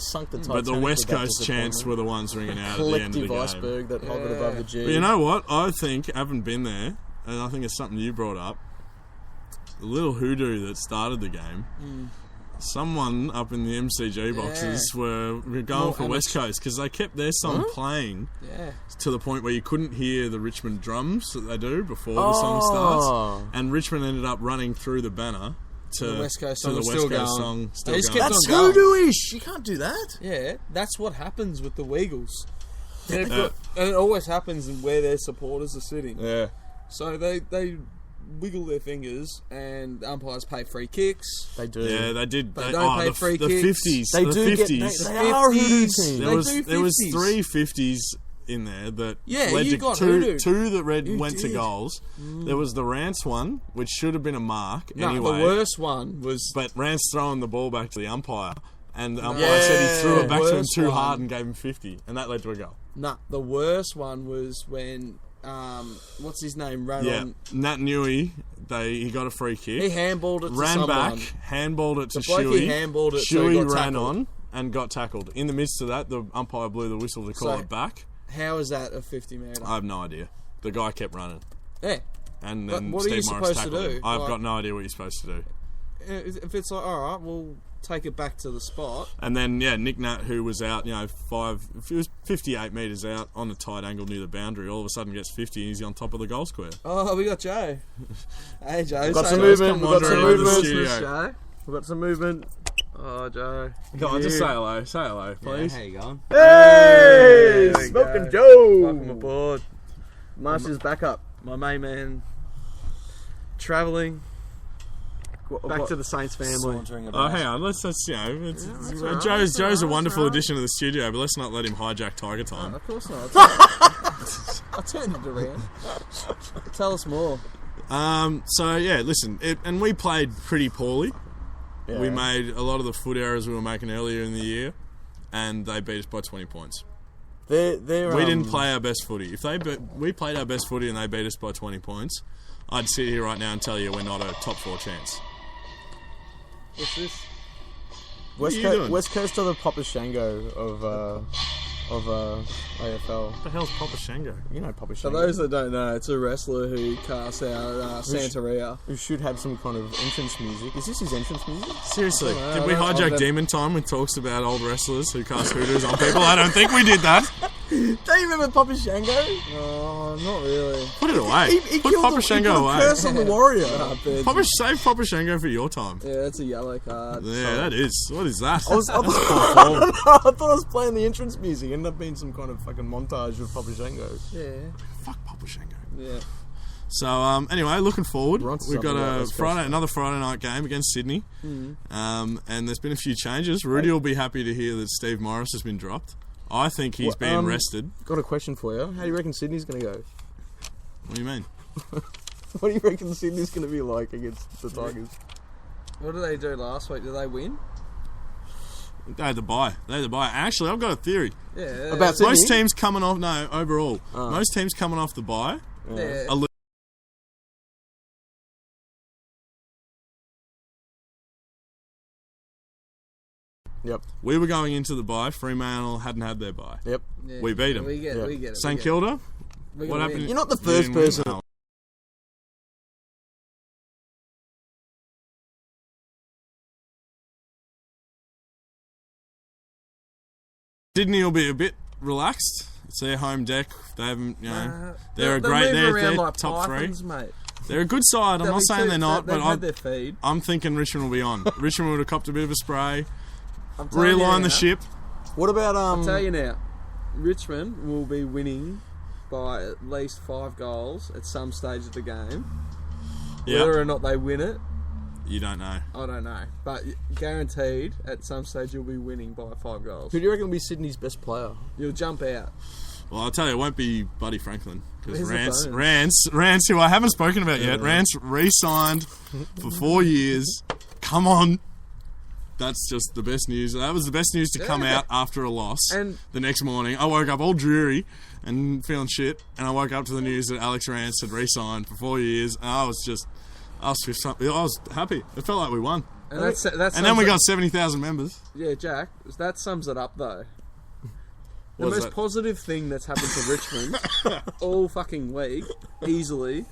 sunk the But the West Coast chants were the ones ringing out at the end of the game. Iceberg that hovered above the G. But you know what? I think, I haven't been there, and I think it's something you brought up. The little hoodoo that started the game, someone up in the MCG boxes were going for West Coast because they kept their song playing to the point where you couldn't hear the Richmond drums that they do before the song starts. And Richmond ended up running through the banner to the West Coast song. Still going. That's hoodoo-ish. You can't do that. Yeah, that's what happens with the Weagles. And it always happens where their supporters are sitting. Yeah. So they wiggle their fingers, and umpires pay free kicks. They do. Yeah, they did. They don't pay free kicks. The 50s. They do 50s. They are hoodoo teams. There was 3 50s in there that led you to got two that went to goals. There was the Rance one, which should have been a mark anyway. The worst one was... But Rance throwing the ball back to the umpire, and the umpire said he threw it back to him too hard and gave him 50, and that led to a goal. The worst one was when... what's his name? Ran on. Nat Newey, he got a free kick. He handballed it to someone. Ran back, handballed it to Shuey. He handballed it, Shuey ran on and got tackled. In the midst of that, the umpire blew the whistle to call it back. How is that a 50 metre? I have no idea. The guy kept running. Yeah. And then what Steve are you Morris supposed tackled to do? him. I've got no idea what you're supposed to do. If it's like, alright, we'll take it back to the spot. And then, Nick Nat, who was out, it was 58 metres out on a tight angle near the boundary, all of a sudden gets 50 and he's on top of the goal square. Oh, we got Joe. Hey, Joe. We've got some movement. We've got some movement. Oh, Joe. Go on, just say hello. Say hello, please. Yeah, how you going? Hey! Smoking Joe! Welcome aboard. Marsh's back up. My main man. Travelling. Back to the Saints family. Oh, hang on. Let's Joe's a wonderful addition to the studio, but let's not let him hijack Tiger Time. No, of course not. I'll turn it around. Tell us more. Listen, and we played pretty poorly. Yeah. We made a lot of the foot errors we were making earlier in the year, and they beat us by 20 points. We didn't play our best footy. We played our best footy and they beat us by 20 points, I'd sit here right now and tell you we're not a top 4 chance. What's this? West Coast are the Papa Shango of AFL. What the hell's Papa Shango? You know Papa For Shango. those that don't know, it's a wrestler who casts out Santeria. Who should have some kind of entrance music. Is this his entrance music? Seriously, did we hijack Demon Time with talks about old wrestlers who cast hoodoos on people? I don't think we did that. Don't you remember Papa Shango? Oh, not really. Put it away. He Put Papa Shango away. Curse on the warrior. Save Papa Shango for your time. Yeah, that's a yellow card. Yeah, that is. What is that? I thought I was playing the entrance music. Ended up being some kind of fucking montage of Papa Shango. Yeah. Fuck Papa Shango. Yeah. So anyway, looking forward. We've got another Friday night game against Sydney, and there's been a few changes. Rudy will be happy to hear that Steve Morris has been dropped. I think he's been rested. Got a question for you. How do you reckon Sydney's going to go? What do you mean? What do you reckon Sydney's going to be like against the Tigers? What did they do last week? Did they win? They had the bye. Actually, I've got a theory. Yeah. About Sydney? Most teams coming off... No, overall. Most teams coming off the bye... Yeah. Yep. We were going into the bye. Fremantle hadn't had their bye. Yep. Yeah. We beat them. We get it. St Kilda? What happened? You're not the first person. No. Sydney will be a bit relaxed. It's their home deck. They haven't, they're a great. They're like top pythons, 3. Mate. They're a good side. I'm not saying they're not, but I'm thinking Richmond will be on. Richmond would have copped a bit of a spray. Realign the ship. What about I'll tell you now, Richmond will be winning by at least 5 goals at some stage of the game. Whether or not they win it, you don't know. I don't know, but guaranteed at some stage you'll be winning by 5 goals. Who do you reckon will be Sydney's best player? You'll jump out. Well, I'll tell you, it won't be Buddy Franklin because Rance, who I haven't spoken about yet, Rance re-signed for 4 years. Come on. That's just the best news. That was the best news to come out after a loss. And the next morning, I woke up all dreary and feeling shit, and I woke up to the news that Alex Rance had re-signed for 4 years, and I was happy. It felt like we won. And that's And then we got 70,000 members. Yeah, Jack, that sums it up though. The What's most that? positive thing that's happened to Richmond all fucking week, easily,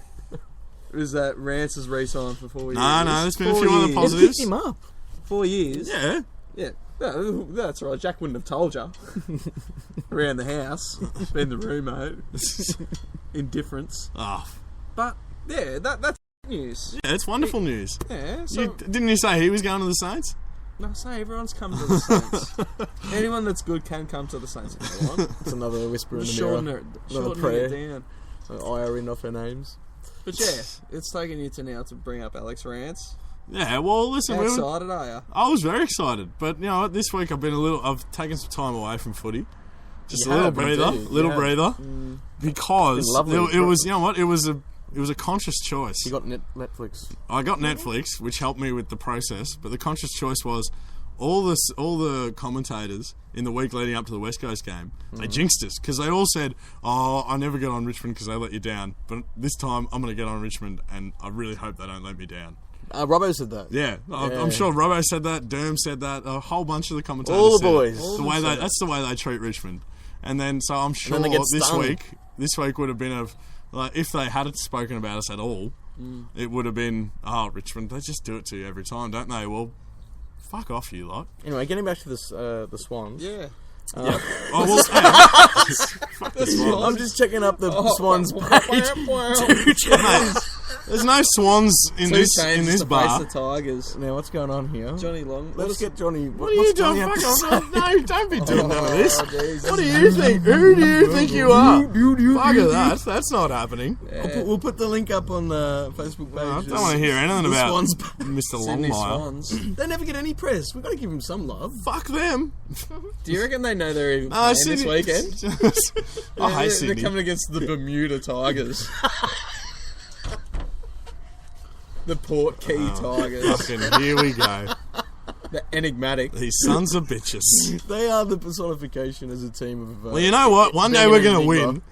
is that Rance has re-signed for 4 years. No, there's been a 4 few other years. positives. Pick him up. 4 years? Yeah. Yeah. No, that's right. Jack wouldn't have told you. Around the house. Been the roommate. Indifference. Oh, But, yeah, that's news. yeah, it's wonderful news. Yeah, so... Didn't you say he was going to the Saints? No, say everyone's coming to the Saints. Anyone that's good can come to the Saints if they want. It's another whisper in the Shorten mirror. it Another prayer. down. IR off our names. But yeah, it's taken you to now to bring up Alex Rance. Yeah, well, listen, How excited are you? I was very excited, but you know, this week I've taken some time away from footy, just You a little have, breather, indeed. little You breather, because It's been lovely. it was, you know what, it was a conscious choice. You got Netflix. I got Netflix, which helped me with the process, but the conscious choice was all the commentators in the week leading up to the West Coast game, they jinxed us because they all said, "Oh, I never get on Richmond because they let you down, but this time I'm going to get on Richmond, and I really hope they don't let me down." Robbo said that. Yeah, Yeah. I'm sure Robbo said that, Derm said that, a whole bunch of the commentators All the said it. boys. The All of way them said that's the way they treat Richmond. And then, so I'm sure then they get this stung. week would have been if they hadn't spoken about us at all, it would have been, oh, Richmond, they just do it to you every time, don't they? Well, fuck off, you lot. Anyway, getting back to this, the Swans. Yeah. Oh, well, fuck the Swans. I'm just checking up the Swans page. Mate, there's no Swans in this bar. The Tigers. Now, what's going on here? Johnny Long. Let's get Johnny. What are you doing? Johnny Fuck have to off. No, don't be doing none of this. Jesus. What do you think? Who do you think you are? Fuck you. that. That's not happening. We'll put the link up on the Facebook page. I don't want to hear anything The about Swans. Mr. Sydney Longmire. Swans. They never get any press. We've got to give them some love. Fuck them. Do you reckon they know they're even playing this weekend? I hate They're Sydney. coming against the Bermuda Tigers. The Port Key Tigers. Fucking here we go. The enigmatic. These sons of bitches. They are the personification as a team of. Well, you know what? One day being we're an going to enigma.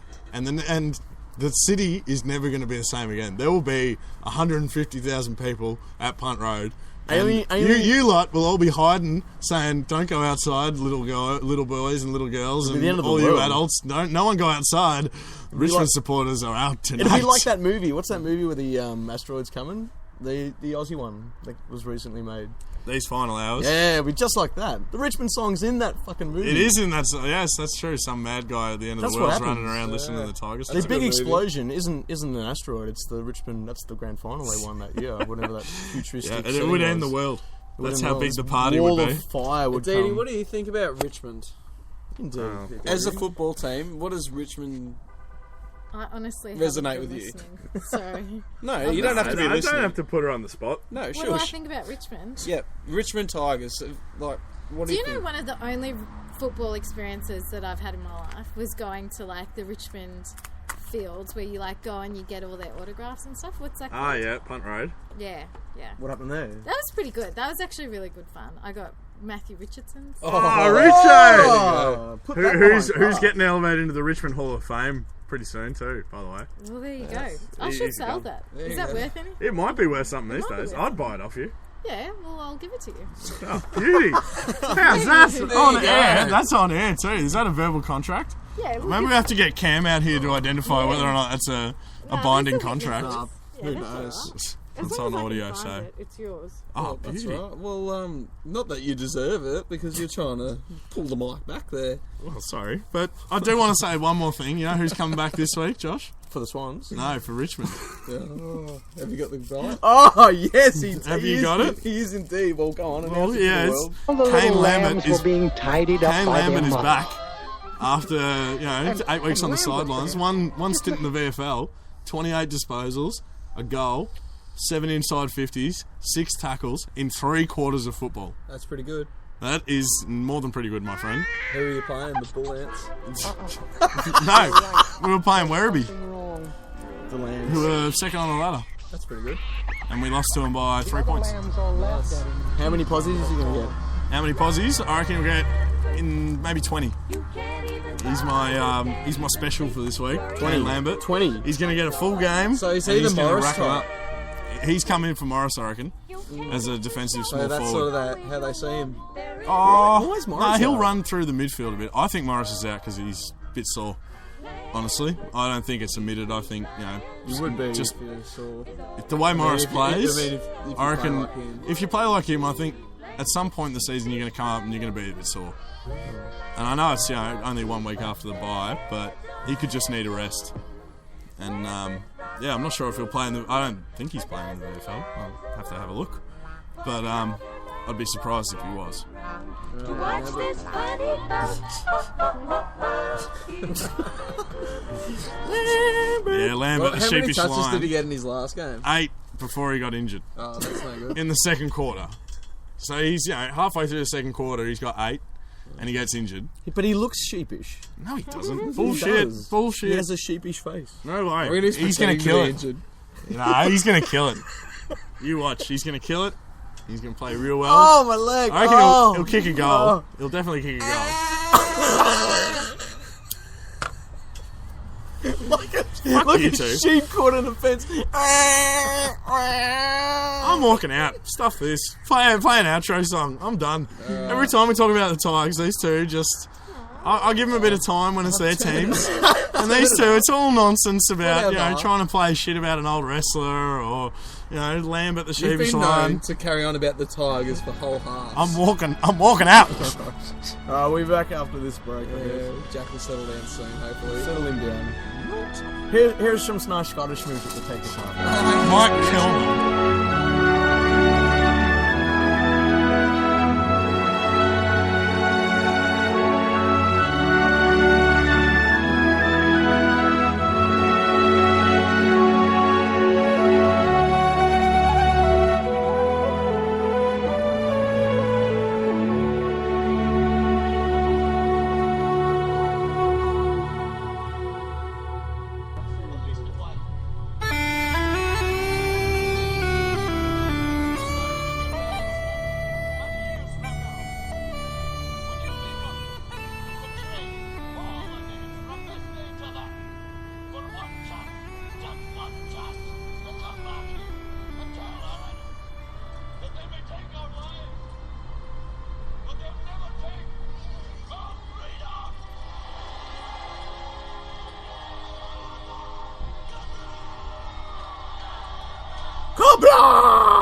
win, and the city is never going to be the same again. There will be 150,000 people at Punt Road. And you lot will all be hiding, saying, "Don't go outside, little boys and little girls, It'll be and the end of the all you world. adults. No one go outside. Richmond supporters are out tonight." It'll be like that movie. What's that movie with the asteroids coming? The Aussie one that was recently made. These final hours. Yeah, it'll be just like that. The Richmond song's in that fucking movie. It is in that. Yes, that's true. Some mad guy at the end of That's the what world's happens. running around listening to the Tigers. The big movie. explosion isn't an asteroid. It's the Richmond. That's the grand final they won that year. Whatever that futuristic. Yeah, and it setting would end the was. world. It would That's end how the big world. the party Wall would be. of fire would Didi, come. what do you think about Richmond? Indeed. As a football team, what does Richmond... I honestly Resonate haven't been with you. listening. Sorry. No, you don't have to be listening. to put her on the spot. No, What do sure. I think about Richmond? Yeah, Richmond Tigers. Like, what Do do you you know think? one of the only football experiences that I've had in my life was going to like the Richmond fields where you like go and you get all their autographs and stuff? What's that called? Yeah, Punt Road. Yeah. What happened there? That was pretty good. That was actually really good fun. I got Matthew Richardson. Oh, Oh, put that Who's behind Clark. getting elevated into the Richmond Hall of Fame pretty soon too, by the way. Well, there you go. I easy should sell come. that. There Is you that go. worth any? It might be worth something these might be days. worth I'd buy it off you. Yeah, well, I'll give it to you. Oh, beauty. How's that? There On you go. air. That's on air too. Is that a verbal contract? Yeah, we'll Maybe we have to get Cam out here to identify whether or not that's a binding contract. Yeah, Who that's knows? all right. As It's long on as I can audio, find so. it, it's yours. Oh, That's beauty. right. Well, not that you deserve it, because you're trying to pull the mic back there. Well, sorry, but I do want to say one more thing. You know who's coming back this week, Josh? For the Swans. No, for Richmond. Oh, have you got the bite? Oh yes, he. Have he you is- got it? He is indeed. Well, go on. Well, announce it to yeah, the it's- world. All the Kane little Lambert lambs is- were being tidied up Kane by Lambert their is mother. back after 8 weeks on the sidelines. One stint in the VFL, 28 disposals, a goal, 7 inside 50s, 6 tackles in 3 quarters of football. That's pretty good. That is more than pretty good, my friend. Who are you playing? The Bull Ants? No, we were playing Werribee, The Lambs. who were second on the ladder, That's pretty good. and we lost to them by 3 points. Lambs all laughed at him. How many posies is he going to get? How many posies? I reckon we'll get in maybe 20. He's my special for this week. 20 Lambert. 20. He's going to get a full game. So is and he the he's gonna Morris rack 'em type? up. He's come in for Morris, I reckon. as a defensive small So that's forward. sort of how they see him. Oh, Why is Morris nah, he'll out? run through the midfield a bit. I think Morris is out because he's a bit sore. Honestly, I don't think it's admitted. I think You would be just if you saw. the way Morris plays. if you I play reckon like him. if you play like him, I think at some point in the season you're going to come up and you're going to be a bit sore. And I know it's only 1 week after the bye, but he could just need a rest. And I'm not sure if he'll play in the. I don't think he's playing in the VFL. I'll have to have a look, but I'd be surprised if he was. Watch this funny Yeah, Lambert, the How many sheepish touches did he line. get in his last game? 8 before he got injured Oh, that's no good. in the second quarter. So he's halfway through the second quarter, he's got 8, and he gets injured. But he looks sheepish. No, he doesn't. He Bullshit. does. Bullshit. He has a sheepish face. No way. We're gonna He's going to pretend kill to be it. injured. Nah, he's going to kill it. You watch. He's going to kill it. He's going to play real well. Oh, my leg! I reckon oh. he'll kick a goal. Oh. He'll definitely kick a goal. Look you at two. sheep caught in the fence. I'm walking out. Stuff this. Play an outro song. I'm done. Every time we talk about the Tigers, these two just... I'll give them a bit of time when it's their teams. And these two, it's all nonsense about, Whatever. trying to play shit about an old wrestler or, Lambert the You've sheepish been known line. to carry on about the Tigers for whole halves. I'm walking out. Alright, we'll be back after this break. I guess. Yeah, Jack will settle down soon, hopefully. Settle him down. Here's some nice Scottish music to take us off. Might kill them. Cobra!